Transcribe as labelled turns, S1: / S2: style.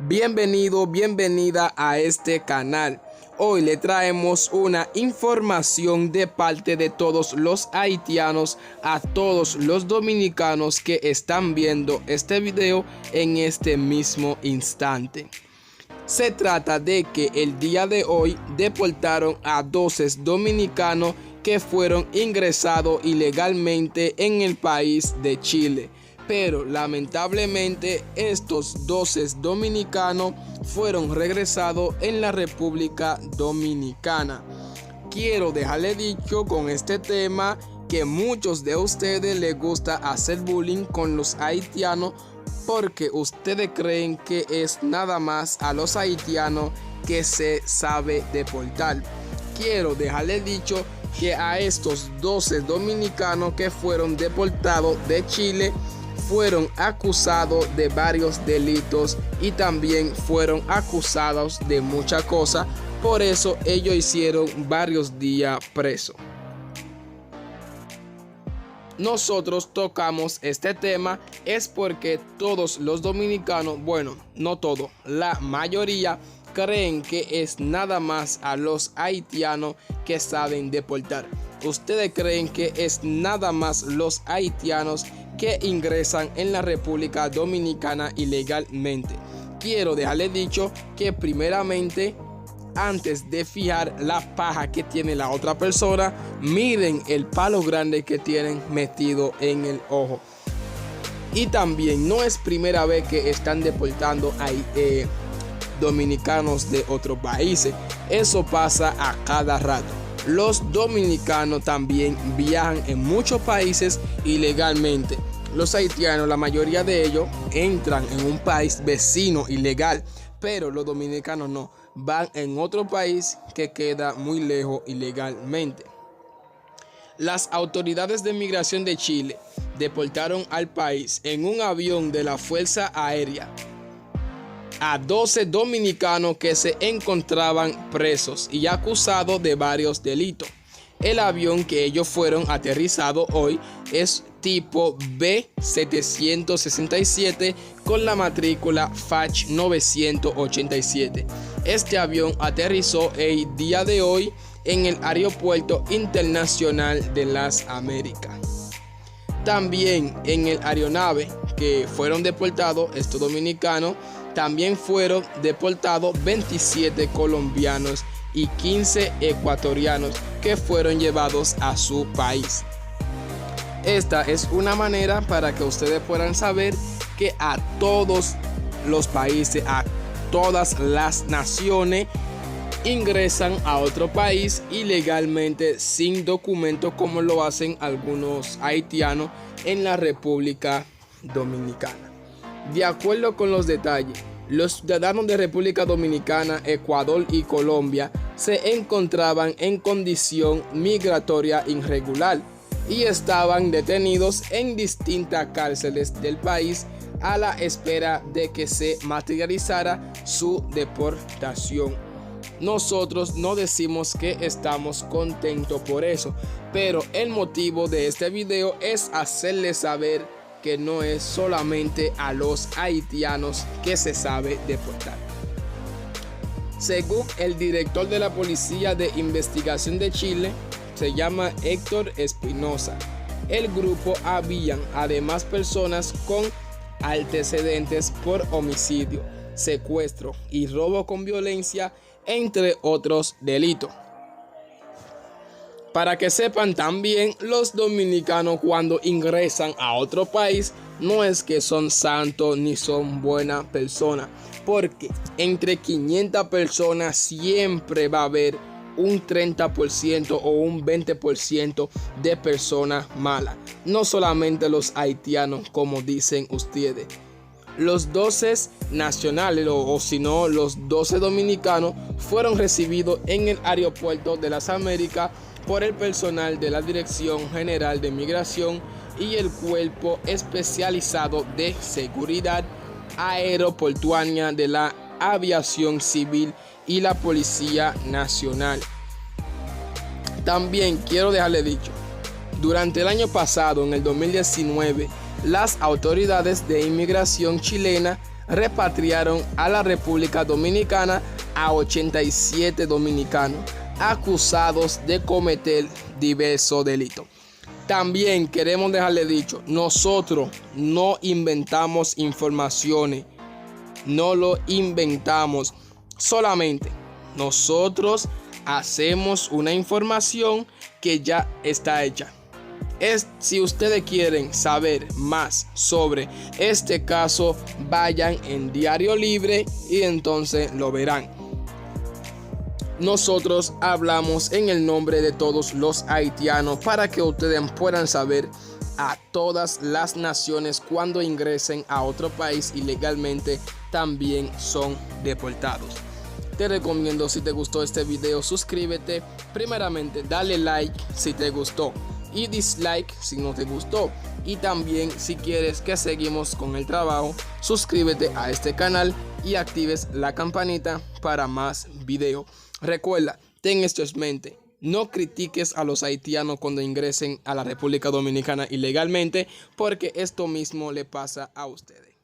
S1: Bienvenido, bienvenida a este canal. Hoy le traemos una información de parte de todos los haitianos a todos los dominicanos que están viendo este video en este mismo instante. Se trata de que el día de hoy deportaron a 12 dominicanos que fueron ingresados ilegalmente en el país de Chile. Pero lamentablemente estos 12 dominicanos fueron regresados en la República Dominicana. Quiero dejarle dicho con este tema que muchos de ustedes les gusta hacer bullying con los haitianos porque ustedes creen que es nada más a los haitianos que se sabe deportar. Quiero dejarle dicho que a estos 12 dominicanos que fueron deportados de Chile fueron acusados de varios delitos y también fueron acusados de muchas cosas. Por eso ellos hicieron varios días presos. Nosotros tocamos este tema es porque todos los dominicanos, bueno, no todos, la mayoría creen que es nada más a los haitianos que saben deportar. Ustedes creen que es nada más los haitianos que ingresan en la República Dominicana ilegalmente. Quiero dejarles dicho que primeramente, antes de fijar la paja que tiene la otra persona, miren el palo grande que tienen metido en el ojo. Y también no es primera vez que están deportando a dominicanos de otros países. Eso pasa a cada rato. Los dominicanos también viajan en muchos países ilegalmente. Los haitianos, la mayoría de ellos, entran en un país vecino ilegal, pero los dominicanos no, van en otro país que queda muy lejos ilegalmente. Las autoridades de migración de Chile deportaron al país en un avión de la Fuerza Aérea a 12 dominicanos que se encontraban presos y acusados de varios delitos. El avión que ellos fueron aterrizados hoy es tipo B767 con la matrícula FACH 987. Este avión aterrizó el día de hoy en el Aeropuerto Internacional de las Américas. También en el aeronave que fueron deportados estos dominicanos, también fueron deportados 27 colombianos y 15 ecuatorianos que fueron llevados a su país. Esta es una manera para que ustedes puedan saber que a todos los países, a todas las naciones, ingresan a otro país ilegalmente sin documento, como lo hacen algunos haitianos en la República Dominicana. De acuerdo con los detalles, los ciudadanos de República Dominicana, Ecuador y Colombia se encontraban en condición migratoria irregular y estaban detenidos en distintas cárceles del país a la espera de que se materializara su deportación. Nosotros no decimos que estamos contentos por eso, pero el motivo de este video es hacerles saber que no es solamente a los haitianos que se sabe deportar. Según el director de la Policía de Investigación de Chile, se llama Héctor Espinosa, el grupo habían además personas con antecedentes por homicidio, secuestro y robo con violencia, entre otros delitos. Para que sepan también, los dominicanos cuando ingresan a otro país no es que son santos ni son buenas personas, porque entre 500 personas siempre va a haber un 30% o un 20% de personas malas. No solamente los haitianos, como dicen ustedes. Los 12 nacionales o si no los 12 dominicanos fueron recibidos en el Aeropuerto de las Américas por el personal de la Dirección General de Migración y el Cuerpo Especializado de Seguridad Aeroportuaria de la Aviación Civil y la Policía Nacional. También quiero dejarle dicho, durante el año pasado, en el 2019, las autoridades de inmigración chilena repatriaron a la República Dominicana a 87 dominicanos acusados de cometer diversos delitos. También queremos dejarle dicho, nosotros no inventamos informaciones, no lo inventamos, solamente nosotros hacemos una información que ya está hecha. Si ustedes quieren saber más sobre este caso, vayan en Diario Libre y entonces lo verán. Nosotros hablamos en el nombre de todos los haitianos para que ustedes puedan saber a todas las naciones cuando ingresen a otro país ilegalmente también son deportados. Te recomiendo, si te gustó este video, suscríbete. Primeramente, dale like si te gustó y dislike si no te gustó. Y también, si quieres que seguimos con el trabajo, suscríbete a este canal y actives la campanita para más videos. Recuerda, ten esto en mente. No critiques a los haitianos cuando ingresen a la República Dominicana ilegalmente, porque esto mismo le pasa a ustedes.